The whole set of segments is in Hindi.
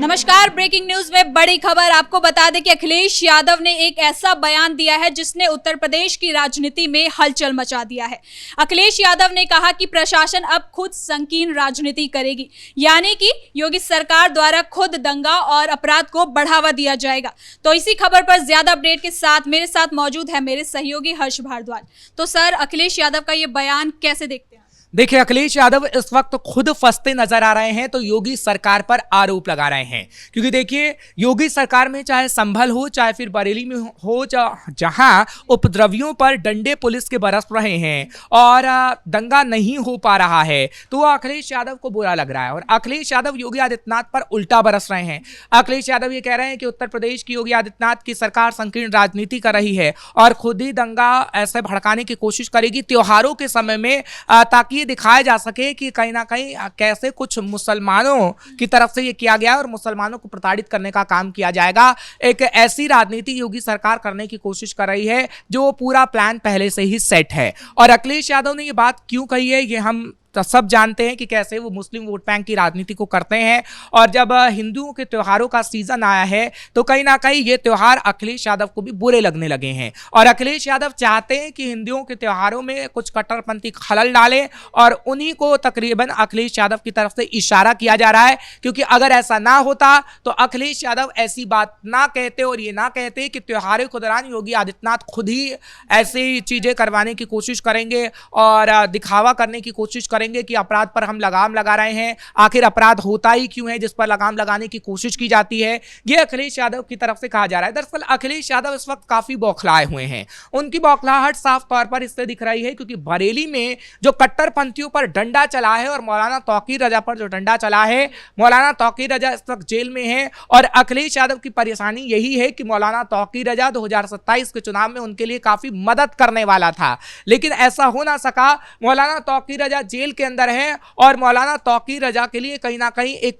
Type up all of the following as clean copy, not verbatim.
नमस्कार। ब्रेकिंग न्यूज में बड़ी खबर। आपको बता दें कि अखिलेश यादव ने एक ऐसा बयान दिया है जिसने उत्तर प्रदेश की राजनीति में हलचल मचा दिया है। अखिलेश यादव ने कहा कि प्रशासन अब खुद संकीर्ण राजनीति करेगी, यानी कि योगी सरकार द्वारा खुद दंगा और अपराध को बढ़ावा दिया जाएगा। तो इसी खबर पर ज्यादा अपडेट के साथ मेरे साथ मौजूद है मेरे सहयोगी हर्ष भारद्वाज। तो सर, अखिलेश यादव का ये बयान कैसे देखते हैं? देखिए, अखिलेश यादव इस वक्त खुद फंसते नजर आ रहे हैं, तो योगी सरकार पर आरोप लगा रहे हैं। क्योंकि देखिए, योगी सरकार में चाहे संभल हो, चाहे फिर बरेली में हो, जहां उपद्रवियों पर डंडे पुलिस के बरस रहे हैं और दंगा नहीं हो पा रहा है, तो वह अखिलेश यादव को बुरा लग रहा है। और अखिलेश यादव योगी आदित्यनाथ पर उल्टा बरस रहे हैं। अखिलेश यादव ये कह रहे हैं कि उत्तर प्रदेश की योगी आदित्यनाथ की सरकार संकीर्ण राजनीति कर रही है और खुद ही दंगा ऐसे भड़काने की कोशिश करेगी त्योहारों के समय में, ताकि दिखाया जा सके कि कहीं ना कहीं कैसे कुछ मुसलमानों की तरफ से ये किया गया और मुसलमानों को प्रताड़ित करने का काम किया जाएगा। एक ऐसी राजनीति योगी सरकार करने की कोशिश कर रही है जो पूरा प्लान पहले से ही सेट है। और अखिलेश यादव ने ये बात क्यों कही है, ये हम तो सब जानते हैं कि कैसे वो मुस्लिम वोट बैंक की राजनीति को करते हैं। और जब हिंदुओं के त्योहारों का सीजन आया है तो कहीं ना कहीं ये त्योहार अखिलेश यादव को भी बुरे लगने लगे हैं। और अखिलेश यादव चाहते हैं कि हिंदुओं के त्योहारों में कुछ कट्टरपंथी खलल डालें और उन्हीं को तकरीबन अखिलेश यादव की तरफ से इशारा किया जा रहा है। क्योंकि अगर ऐसा ना होता तो अखिलेश यादव ऐसी बात ना कहते और ये ना कहते कि त्योहारों के दौरान योगी आदित्यनाथ खुद ही ऐसी चीजें करवाने की कोशिश करेंगे और दिखावा करने की कोशिश करेंगे कि अपराध पर हम लगाम लगा रहे हैं। आखिर अपराध होता ही क्यों है जिस पर लगाम लगाने की कोशिश की जाती है, ये अखिलेश यादव की तरफ से कहा जा रहा है। दरअसल अखिलेश यादव इस वक्त काफी बौखलाए हुए हैं। उनकी बौखलाहट साफ तौर पर इससे दिख रही है क्योंकि बरेली में जो कट्टरपंथियों पर डंडा चला है और मौलाना तौकीर रजा पर जो डंडा चला है, मौलाना तौकीर रजा इस वक्त जेल में है। और अखिलेश यादव की परेशानी यही है कि मौलाना तौकीर रजा 2027 के चुनाव में उनके लिए काफी मदद करने वाला था, लेकिन ऐसा हो ना सका। मौलाना तौकीर रजा जेल के अंदर है और मौलाना तौकीर रजा के लिए कहीं ना कहीं एक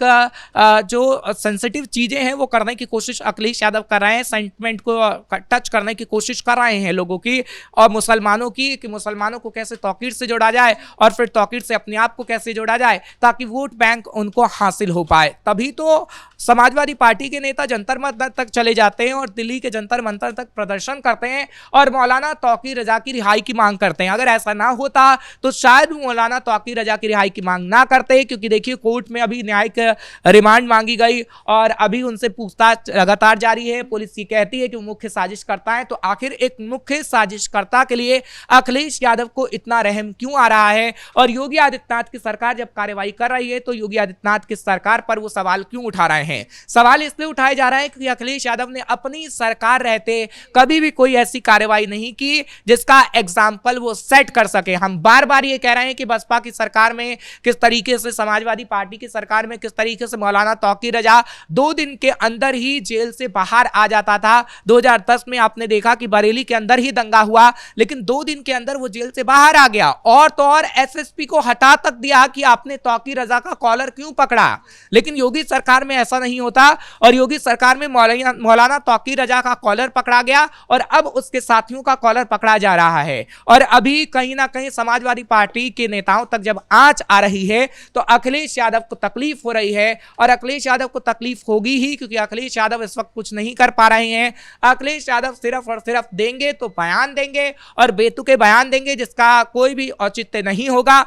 जो सेंसिटिव चीजें हैं वो करने की कोशिश अखिलेश यादव कर रहे हैं। सेंटिमेंट को टच करने की कोशिश कर रहे हैं लोगों की और मुसलमानों की, कि मुसलमानों को कैसे तौकीर से जोड़ा जाए और फिर तौकीर से अपने आप को कैसे जोड़ा जाए ताकि वोट बैंक उनको हासिल हो पाए। तभी तो समाजवादी पार्टी के नेता जंतर मंतर तक चले जाते हैं और दिल्ली के जंतर मंतर तक प्रदर्शन करते हैं और मौलाना तौकीर रजा की रिहाई की मांग करते हैं। अगर ऐसा ना होता तो शायद मौलाना तौकीर रजा की रिहाई की मांग ना करते, क्योंकि देखिए कोर्ट में अभी न्यायिक रिमांड मांगी गई और अभी उनसे पूछताछ लगातार जारी है। पुलिस ये कहती है कि वो मुख्य साजिशकर्ता है। तो आखिर एक मुख्य साजिशकर्ता के लिए अखिलेश यादव को इतना रहम क्यों आ रहा है? और योगी आदित्यनाथ की सरकार जब कार्रवाई कर रही है तो योगी आदित्यनाथ की सरकार पर वो सवाल क्यों उठा रहे हैं? सवाल इसलिए उठाए जा रहा है क्योंकि अखिलेश यादव ने अपनी सरकार रहते कभी भी कोई ऐसी कार्रवाई नहीं की जिसका एग्जाम्पल वो सेट कर सके। हम बार बार ये कह रहे हैं कि बसपा की सरकार में किस तरीके से, समाजवादी पार्टी की सरकार में किस तरीके से मौलाना तौकीर रजा 2 दिन के अंदर ही जेल से बाहर आ जाता था। 2010 में आपने देखा कि बरेली के अंदर ही दंगा हुआ, लेकिन 2 दिन के अंदर वो जेल से बाहर आ गया। और तो और एसएसपी को हटा तक दिया कि आपने तौकीर रजा का कॉलर क्यों पकड़ा। लेकिन योगी सरकार में ऐसा नहीं होता और योगी सरकार में मौलाना तौकीर रजा का कॉलर पकड़ा गया और अब उसके साथियों का कॉलर पकड़ा जा रहा है। और अभी कहीं ना कहीं समाजवादी पार्टी के नेताओं तक जब आंच आ रही है तो अखिलेश यादव को तकलीफ हो रही है। और अखिलेश यादव को तकलीफ होगी ही क्योंकि अखिलेश यादव इस वक्त कुछ नहीं कर पा रहे हैं। अखिलेश यादव सिर्फ और सिर्फ देंगे तो बयान देंगे और बेतुके बयान देंगे जिसका कोई भी औचित्य नहीं होगा।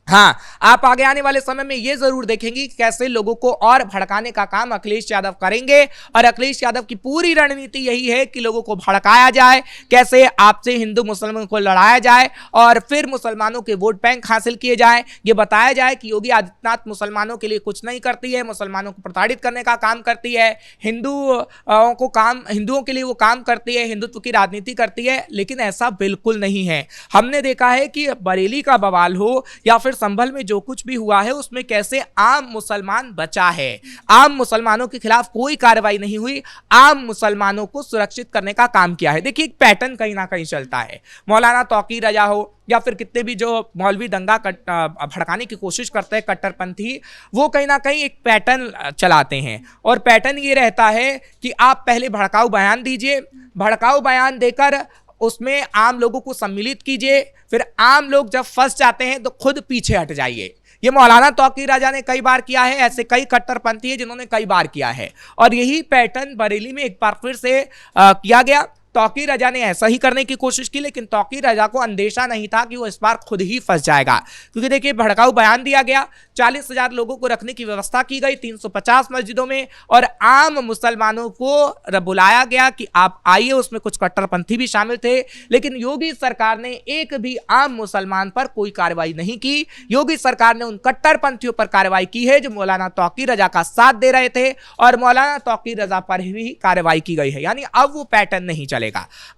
हाँ, आप आगे आने वाले समय में ये जरूर देखेंगे कि कैसे लोगों को और भड़काने का काम अखिलेश यादव करेंगे। और अखिलेश यादव की पूरी रणनीति यही है कि लोगों को भड़काया जाए, कैसे आपसे हिंदू मुसलमानों को लड़ाया जाए और फिर मुसलमानों के वोट बैंक हासिल किए जाए। ये बताया जाए कि योगी आदित्यनाथ मुसलमानों के लिए कुछ नहीं करती है, मुसलमानों को प्रताड़ित करने का काम करती है, हिंदुओं के लिए वो काम करती है, हिंदुत्व की राजनीति करती है। लेकिन ऐसा बिल्कुल नहीं है। हमने देखा है कि बरेली का बवाल हो या फिर संभल में जो कुछ भी हुआ है उसमें कैसे आम मुसलमान बचा है। आम मुसलमानों के खिलाफ कोई कार्रवाई नहीं हुई, आम मुसलमानों को सुरक्षित करने का काम किया है। देखिए, एक पैटर्न कहीं ना कहीं चलता है। मौलाना तौकीर रजा हो या फिर कितने भी जो मौलवी दंगा भड़काने की कोशिश करते हैं कट्टरपंथी, वो कहीं ना कहीं एक पैटर्न चलाते हैं। और पैटर्न ये रहता है कि आप पहले भड़काऊ बयान दीजिए, भड़काऊ बयान देकर उसमें आम लोगों को सम्मिलित कीजिए, फिर आम लोग जब फंस जाते हैं तो खुद पीछे हट जाइए। ये मौलाना तौकीर रजा ने कई बार किया है, ऐसे कई कट्टरपंथी है जिन्होंने कई बार किया है, और यही पैटर्न बरेली में एक बार फिर से किया गया। तौकीर रजा ने ऐसा ही करने की कोशिश की, लेकिन तौकीर रजा को अंदेशा नहीं था कि वो इस बार खुद ही फंस जाएगा, क्योंकि देखिए भड़काऊ बयान दिया गया, 40,000 लोगों को रखने की व्यवस्था की गई 350 मस्जिदों में, और आम मुसलमानों को बुलाया गया कि आप आइए, उसमें कुछ कट्टरपंथी भी शामिल थे, लेकिन योगी सरकार ने एक भी आम मुसलमान पर कोई कार्रवाई नहीं की। योगी सरकार ने उन कट्टरपंथियों पर कार्रवाई की है जो मौलाना तौकीर रजा का साथ दे रहे थे, और मौलाना तौकीर रजा पर भी कार्रवाई की गई है, यानी अब वो पैटर्न नहीं चलेगा।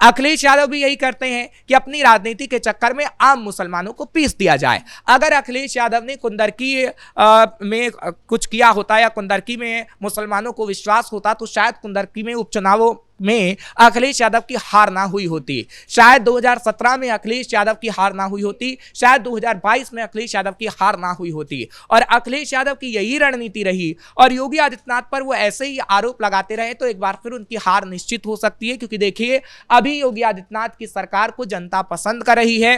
अखिलेश यादव भी यही करते हैं कि अपनी राजनीति के चक्कर में आम मुसलमानों को पीस दिया जाए। अगर अखिलेश यादव ने कुंदरकी में कुछ किया होता या कुंदरकी में मुसलमानों को विश्वास होता तो शायद कुंदरकी में उपचुनावों में अखिलेश यादव की हार ना हुई होती, शायद 2017 में अखिलेश यादव की हार ना हुई होती, शायद 2022 में अखिलेश यादव की हार ना हुई होती। और अखिलेश यादव की यही रणनीति रही और योगी आदित्यनाथ पर वो ऐसे ही आरोप लगाते रहे तो एक बार फिर उनकी हार निश्चित हो सकती है, क्योंकि देखिए अभी योगी आदित्यनाथ की सरकार को जनता पसंद कर रही है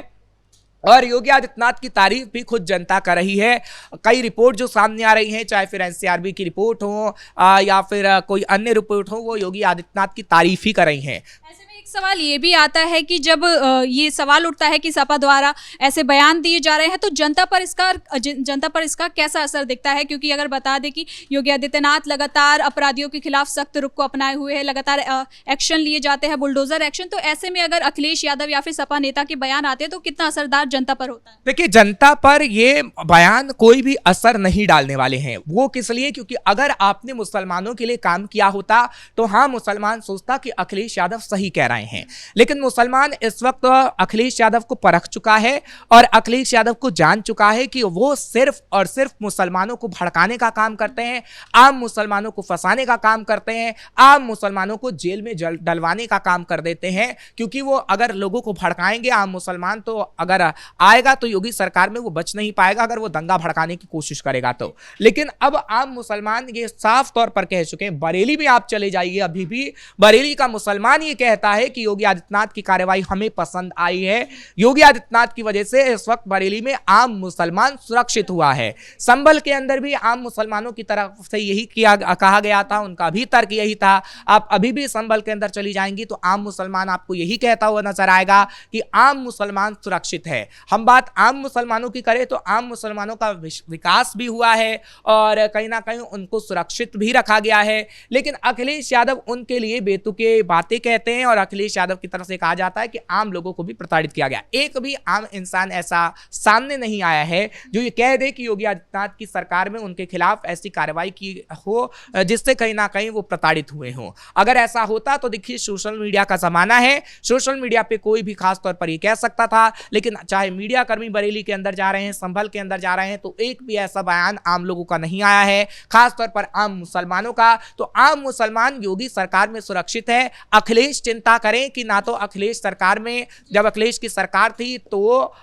और योगी आदित्यनाथ की तारीफ भी खुद जनता कर रही है। कई रिपोर्ट जो सामने आ रही हैं, चाहे फिर एनसीआरबी की रिपोर्ट हो या फिर कोई अन्य रिपोर्ट हो, वो योगी आदित्यनाथ की तारीफ ही कर रही हैं। ऐसे में एक सवाल ये भी आता है कि जब ये सवाल उठता है कि सपा द्वारा ऐसे बयान दिए जा रहे हैं तो जनता पर इसका कैसा असर दिखता है, क्योंकि अगर बता दें कि योगी आदित्यनाथ लगातार अपराधियों के खिलाफ सख्त रुख को अपनाए हुए हैं, लगातार एक्शन लिए जाते हैं, बुलडोजर एक्शन, तो ऐसे में अगर अखिलेश यादव या फिर सपा नेता के बयान आते हैं तो कितना असरदार जनता पर होता है? देखिए जनता पर ये बयान कोई भी असर नहीं डालने वाले हैं। वो किस लिए? क्योंकि अगर आपने मुसलमानों के लिए काम किया होता तो हाँ मुसलमान सोचता कि अखिलेश यादव सही कह रहे हैं, लेकिन मुसलमान इस वक्त अखिलेश यादव को परख चुका है और अखिलेश यादव को जान चुका है कि वो सिर्फ और सिर्फ मुसलमानों को भड़काने का काम करते हैं, आम मुसलमानों को फंसाने का काम करते हैं, आम मुसलमानों को जेल में डलवाने का काम कर देते हैं। क्योंकि वो अगर लोगों को भड़काएंगे आम मुसलमान तो अगर आएगा तो योगी सरकार में वो बच नहीं पाएगा अगर वो दंगा भड़काने की कोशिश करेगा तो। लेकिन अब आम मुसलमान ये साफ तौर पर कह चुके हैं, बरेली में आप चले जाइए, अभी भी बरेली का मुसलमान ये कहता है कि योगी आदित्यनाथ की कार्रवाई हमें पसंद आई है। योगी आदित्यनाथ की वजह से इस वक्त बरेली में आम मुसलमान सुरक्षित हुआ है। संभल के अंदर भी आम मुसलमानों की तरफ से यही कहा गया था, उनका भी तर्क यही था। आप अभी भी संभल के अंदर चली जाएंगी तो आम मुसलमान आपको यही कहता हुआ नजर आएगा कि आम मुसलमान सुरक्षित है। हम बात आम मुसलमानों की करें तो आम मुसलमानों का विकास भी हुआ है और कहीं ना कहीं उनको सुरक्षित भी रखा गया है। लेकिन अखिलेश यादव उनके लिए बेतुके बातें कहते हैं और अखिलेश यादव की तरफ से कहा जाता है कि आम लोगों को भी प्रताड़ित किया गया। एक भी आम इंसान ऐसा सामने नहीं आया है जो ये कह दे कि योगी आदित्यनाथ की सरकार में उनके खिलाफ ऐसी कार्रवाई की हो जिससे कहीं ना कहीं वो प्रताड़ित हुए हों। अगर ऐसा होता तो देखिए सोशल मीडिया का जमाना है, सोशल मीडिया पे कोई भी खास तौर पर ये कह सकता था, लेकिन चाहे मीडिया कर्मी बरेली के अंदर जा रहे हैं, संभल के अंदर जा रहे हैं, तो एक भी ऐसा बयान आम लोगों का नहीं आया है, खास तौर पर आम मुसलमानों का। तो आम मुसलमान योगी सरकार में सुरक्षित है। अखिलेश चिंता करें कि ना तो अखिलेश सरकार में जब अखिलेश की सरकार थी तो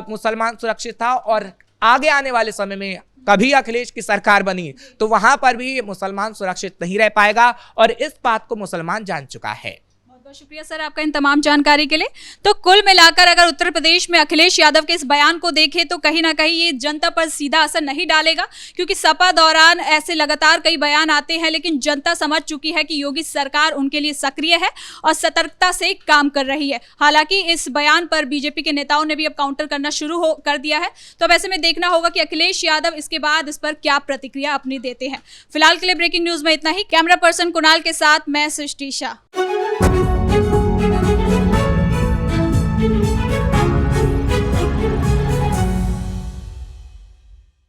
मुसलमान सुरक्षित था और आगे आने वाले समय में कभी अखिलेश की सरकार बनी तो वहां पर भी मुसलमान सुरक्षित नहीं रह पाएगा और इस बात को मुसलमान जान चुका है। बहुत शुक्रिया सर आपका इन तमाम जानकारी के लिए। तो कुल मिलाकर अगर उत्तर प्रदेश में अखिलेश यादव के इस बयान को देखें तो कहीं ना कहीं ये जनता पर सीधा असर नहीं डालेगा, क्योंकि सपा दौरान ऐसे लगातार कई बयान आते हैं, लेकिन जनता समझ चुकी है कि योगी सरकार उनके लिए सक्रिय है और सतर्कता से काम कर रही है। हालांकि इस बयान पर बीजेपी के नेताओं ने भी अब काउंटर करना शुरू कर दिया है, तो अब ऐसे में देखना होगा कि अखिलेश यादव इसके बाद इस पर क्या प्रतिक्रिया अपनी देते हैं। फिलहाल के लिए ब्रेकिंग न्यूज में इतना ही। कैमरा पर्सन कुणाल के साथ मैं सृष्टि शाह।